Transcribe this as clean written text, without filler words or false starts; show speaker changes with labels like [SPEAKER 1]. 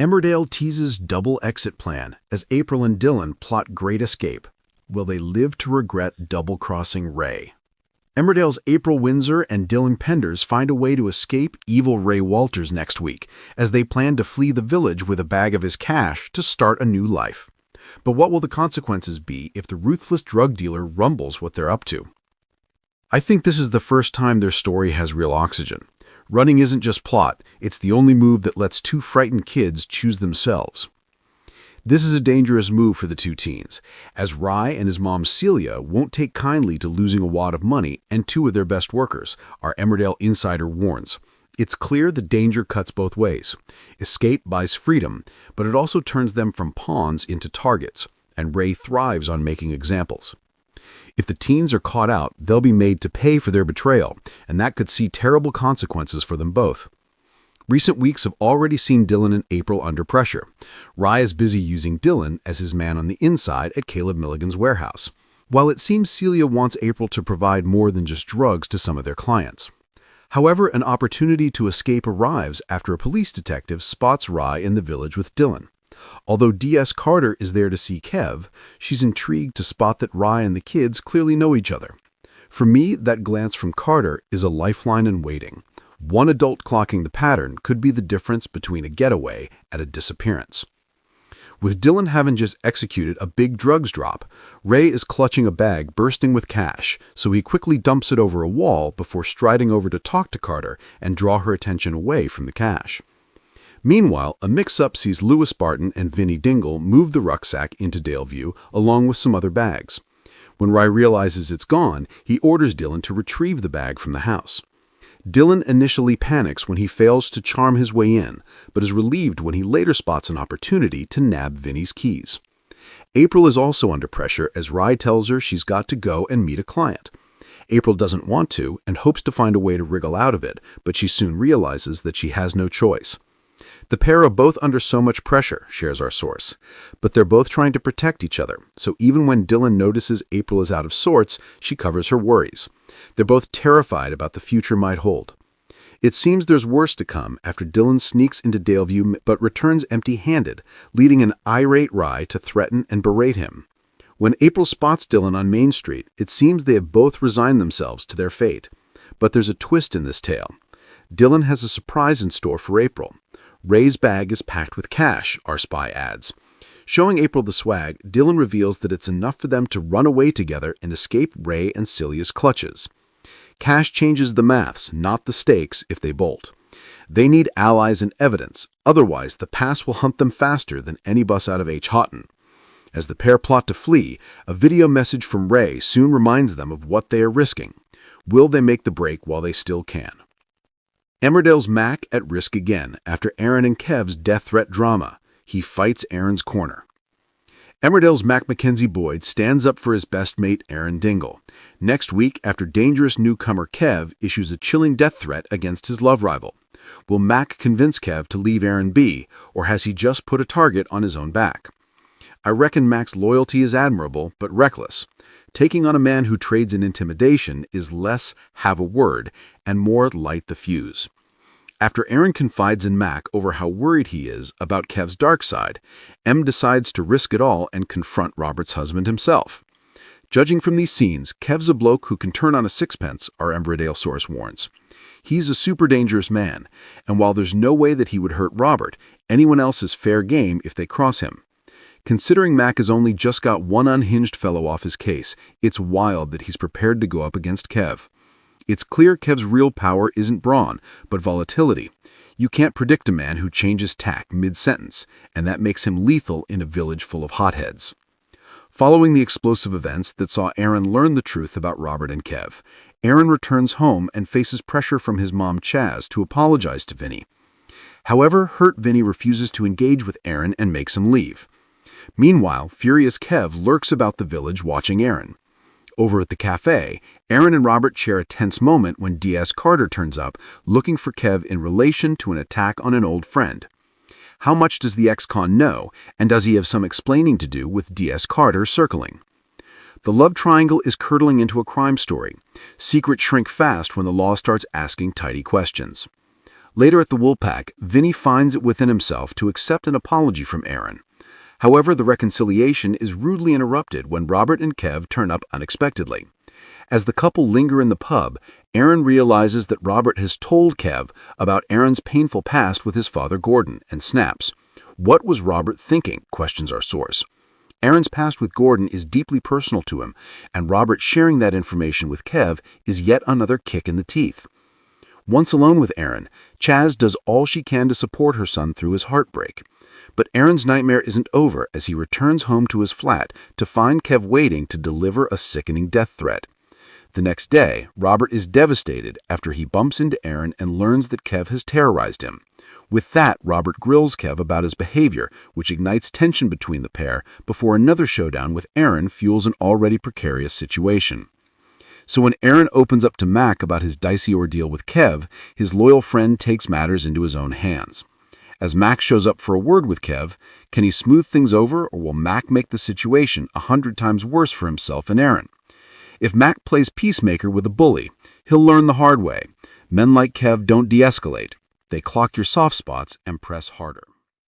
[SPEAKER 1] Emmerdale teases double exit plan as April and Dylan plot great escape. Will they live to regret double-crossing Ray? Emmerdale's April Windsor and Dylan Penders find a way to escape evil Ray Walters next week as they plan to flee the village with a bag of his cash to start a new life. But what will the consequences be if the ruthless drug dealer rumbles what they're up to? I think this is the first time their story has real oxygen. Running isn't just plot, it's the only move that lets two frightened kids choose themselves. This is a dangerous move for the two teens, as Rye and his mom Celia won't take kindly to losing a wad of money and two of their best workers, our Emmerdale insider warns. It's clear the danger cuts both ways. Escape buys freedom, but it also turns them from pawns into targets, and Ray thrives on making examples. If the teens are caught out, they'll be made to pay for their betrayal, and that could see terrible consequences for them both. Recent weeks have already seen Dylan and April under pressure. Rye is busy using Dylan as his man on the inside at Caleb Milligan's warehouse, while it seems Celia wants April to provide more than just drugs to some of their clients. However, an opportunity to escape arrives after a police detective spots Rye in the village with Dylan. Although D.S. Carter is there to see Kev, she's intrigued to spot that Rye and the kids clearly know each other. For me, that glance from Carter is a lifeline in waiting. One adult clocking the pattern could be the difference between a getaway and a disappearance. With Dylan having just executed a big drugs drop, Ray is clutching a bag bursting with cash, so he quickly dumps it over a wall before striding over to talk to Carter and draw her attention away from the cash. Meanwhile, a mix-up sees Lewis Barton and Vinnie Dingle move the rucksack into Daleview along with some other bags. When Rye realizes it's gone, he orders Dylan to retrieve the bag from the house. Dylan initially panics when he fails to charm his way in, but is relieved when he later spots an opportunity to nab Vinnie's keys. April is also under pressure as Rye tells her she's got to go and meet a client. April doesn't want to and hopes to find a way to wriggle out of it, but she soon realizes that she has no choice. The pair are both under so much pressure, shares our source, but they're both trying to protect each other, so even when Dylan notices April is out of sorts, she covers her worries. They're both terrified about the future might hold. It seems there's worse to come after Dylan sneaks into Daleview but returns empty-handed, leading an irate Rye to threaten and berate him. When April spots Dylan on Main Street, it seems they have both resigned themselves to their fate. But there's a twist in this tale. Dylan has a surprise in store for April. Ray's bag is packed with cash, our spy adds. Showing April the swag, Dylan reveals that it's enough for them to run away together and escape Ray and Celia's clutches. Cash changes the maths, not the stakes, if they bolt. They need allies and evidence, otherwise the pass will hunt them faster than any bus out of H. Houghton. As the pair plot to flee, a video message from Ray soon reminds them of what they are risking. Will they make the break while they still can? Emmerdale's Mac at risk again after Aaron and Kev's death threat drama. He fights Aaron's corner. Emmerdale's Mac Mackenzie Boyd stands up for his best mate Aaron Dingle. Next week, after dangerous newcomer Kev issues a chilling death threat against his love rival. Will Mac convince Kev to leave Aaron be, or has he just put a target on his own back? I reckon Mac's loyalty is admirable, but reckless. Taking on a man who trades in intimidation is less have a word and more light the fuse. After Aaron confides in Mac over how worried he is about Kev's dark side, Em decides to risk it all and confront Robert's husband himself. Judging from these scenes, Kev's a bloke who can turn on a sixpence, our Emmerdale source warns. He's a super dangerous man, and while there's no way that he would hurt Robert, anyone else is fair game if they cross him. Considering Mac has only just got one unhinged fellow off his case, it's wild that he's prepared to go up against Kev. It's clear Kev's real power isn't brawn, but volatility. You can't predict a man who changes tack mid-sentence, and that makes him lethal in a village full of hotheads. Following the explosive events that saw Aaron learn the truth about Robert and Kev, Aaron returns home and faces pressure from his mom Chaz to apologize to Vinnie. However, hurt Vinnie refuses to engage with Aaron and makes him leave. Meanwhile, furious Kev lurks about the village watching Aaron. Over at the cafe, Aaron and Robert share a tense moment when D.S. Carter turns up looking for Kev in relation to an attack on an old friend. How much does the ex-con know, and does he have some explaining to do with D.S. Carter circling? The love triangle is curdling into a crime story. Secrets shrink fast when the law starts asking tidy questions. Later at the Woolpack, Vinny finds it within himself to accept an apology from Aaron. However, the reconciliation is rudely interrupted when Robert and Kev turn up unexpectedly. As the couple linger in the pub, Aaron realizes that Robert has told Kev about Aaron's painful past with his father Gordon and snaps. What was Robert thinking? Questions our source. Aaron's past with Gordon is deeply personal to him, and Robert sharing that information with Kev is yet another kick in the teeth. Once alone with Aaron, Chaz does all she can to support her son through his heartbreak. But Aaron's nightmare isn't over as he returns home to his flat to find Kev waiting to deliver a sickening death threat. The next day, Robert is devastated after he bumps into Aaron and learns that Kev has terrorized him. With that, Robert grills Kev about his behavior, which ignites tension between the pair before another showdown with Aaron fuels an already precarious situation. So when Aaron opens up to Mac about his dicey ordeal with Kev, his loyal friend takes matters into his own hands. As Mac shows up for a word with Kev, can he smooth things over, or will Mac make the situation 100 times worse for himself and Aaron? If Mac plays peacemaker with a bully, he'll learn the hard way. Men like Kev don't de-escalate. They clock your soft spots and press harder.